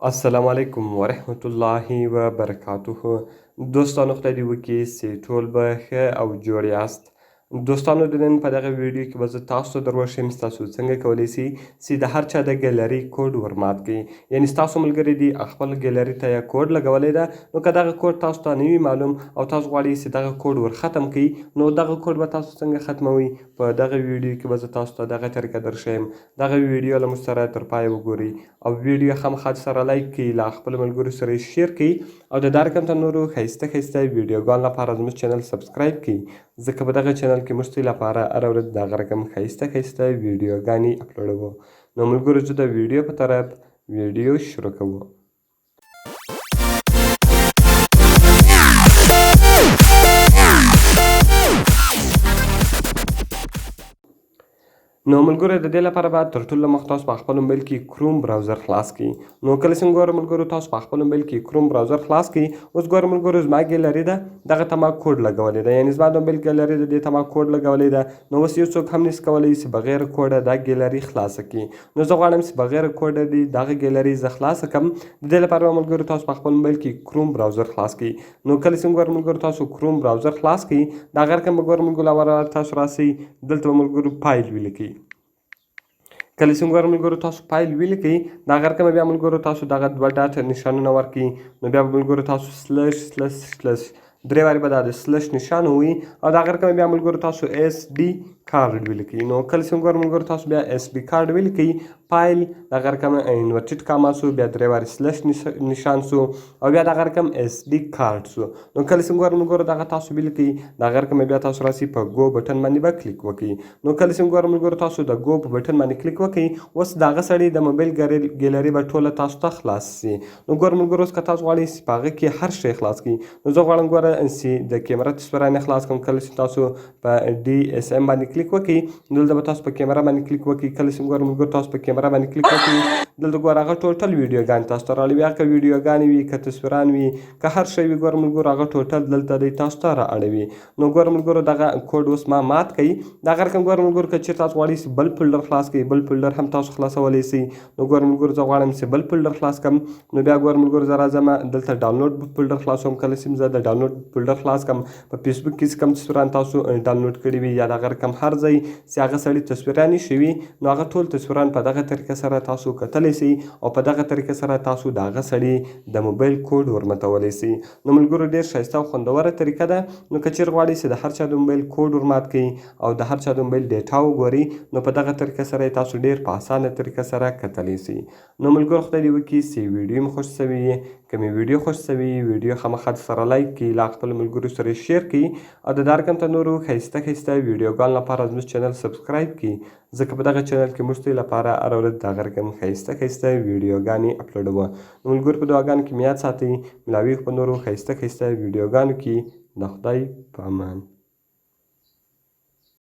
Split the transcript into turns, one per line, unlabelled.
السلام علیکم ورحمت الله وبرکاته. دوستانو خدای دې وکړي چې ټول به ښه او جوړ یاست. دوستانو د نن په دغه ویډیو کې به زه تاسو ته در وښیم ستاسو څنګه کولی سئ چې د هر چا د ګیلري کوډ ورمات کړئ. یعنې ستاسو ملګري دي خپل ګیلري ته یې کوډ لګولی ده، نو که دغه کوډ تاسو ته نه وي معلوم او تاسو غواړئ چې دغه کوډ ور ختم کړئ، نو دغه کوډ به تاسو څنګه ختموئ په دغه ویډیو کې به زه تاسو ته دغه طریقه درښیم. دغه ویډیو له موږ سره تر پایه وګورئ او ویډیو خامخا سره لایک کړئ، له خپلو ملګرو سره یې شیر کړئ او د دا رقم ته نورو ښایسته ښایسته ویډیوګانو لپاره زموږ چینل سبسکرایب کړئ، ځکه په دغه چینل کې موږ ستاسو لپاره هره ورځ دغه رقم ښایسته ښایسته ویډیوګانې اپلوډوو. نو ملګرو زه د ویډیو په طرف ویډیو شروع کوو. نو ملګرو د دې لپاره باید تر ټولو مخ تاسو په خپل موبایل کې کروم براوزر خلاص کړئ. نو کله چې ګورو ملګرو تاسو په خپل موبایل کې کروم براوزر خلاص کړئ، اوس ګورو ملګرو زما ګیلري ده، دغه ته ما کوډ لګولی ده، یعنې زما د موبایل ګیلري ده، دې ته ما کوډ لګولی ده. نو اوس یو څوک هم نشي کولی چې بغیر کوډه دا ګیلري خلاصه کړي. نو زه غواړم چې بغیر کوډه دې دغه ګیلري زه خلاصه کړم. د دې لپاره به ملګرو تاسو په خپل موبایل کې کروم براوزر خلاص کړئ. نو کله چې ګورو ملګرو تاسو کروم براوزر خلاص کړئ، دغه رقم به ګورو ملګرو تاسو راسئ، دلته به ملګرو فایل ولیکئ. کله چې ګورو ملګرو تاسو فایل ولیکئ، دغه رقم بیا ملګرو تاسو دغه دوه ډاټ نشانونه ورکړئ. نو بیا به ملګرو تاسو سلش سلش سلش درې وارې به دا د سلش نشان ووي او دغه رقم بیا ملګرو تاسو اس ډي کارډ ولیکئ. نو کله چې ګورو ملګرو تاسو بیا اس ډي کارډ ولیکئ، فایل دغه رقم انورټډ کاما سو، بیا درې وارې سلش نشان سو او بیا دغه رقم اس ډي کارډ سو. نو کله چې ګورو ملګرو دغه تاسو ولیکئ، دغه رقم بیا تاسو راسئ په ګو بټن باندې به کلیک وکړئ. نو کله چې ګورو ملګرو تاسو د ګو په بټن باندې کلیک وکړئ، اوس دغه سړي د موبایل ګیلري به ټوله تاسو ته خلاص سي. نو ګورو ملګرو اوس که تاسو غواړئ چې په هغه کې هر شی خلاص کړئ، نو زه غواړم ګوره چې د کیمره تصویران یې خلاص کړم. کله چې تاسو په ډي اس ام باندې کلیک وکړئ، دلته به تاسو په کیمره باندې کلیک وکړئ. کله چې ګورو ملګرو تاسو په کیمره باندې کلیک وکړئ، دلته ګوره هغه ټوټل ویډیوګانې تاسو ته راوړي، که ویډیوګانې وي، که تصویران وي، که هر شی وي، ګوره ملګرو هغه ټوټل دلته دی تاسو ته را اړوي. نو ګوره ملګرو دغه کوډ اوس ما مات کړئ. دغه رقم ګوره ملګرو که چېرته تاسو غواړئ چې بل فولډر خلاص کړئ، بل فولډر هم تاسو خلاصولی سئ. نو ګوره ملګرو زه غواړم چې بل فولډر خلاص کړم. نو بیا ګوره ملګرو زه راځم دلته ډاونلوډ فولډر خلاصوم. کله چې زه د ډاونلوډ فولډر خلاص کړم، په فیسبوک کې چې کوم تصویران تاسو ډاونلوډ کړي وي یا دغه رقم هر ځای چې هغه سړي تصویران ایښي وي، نو هغه ټول تصویران په دغه طریقه سره تاسو کتلی سئ او په دغه طریقه سره تاسو د هغه سړي د موبایل کوډ ورماتولی سئ. نو ملګرو ډېر ښایسته او خوندوره طریقه ده. نو که چېرې غواړئ چې د هر چا د موبایل کوډ ورمات کړئ او د هر چا د موبایل ډیټا وګورئ، نو په دغه طریقه سره یې تاسو ډېر په اسانه طریقه سره کتلی سئ. نو ملګرو خدای دې وکړي چې ویډیو مې خوښ سوي وي. که مې ویډیو خوښ سوي ویډیو خامخا سره لایک کړئ، له خپلو ملګرو سره یې شیر کړئ او د دا رقم ته نورو ښایسته ښایسته ویډیوګانو لپاره زموږ چینل سبسکرایب کړئ، ځکه په دغه چینل کې موږ ستاسو لپاره هره ورځ دغه رقم ښایسته ښایسته ویډیوګانې اپلوډوو. نو ملګرو په دعاګانو کې مې یاد ساتئ. ملاویږو په نورو ښایسته ښایسته ویډیوګانو کې. د خدای په امان.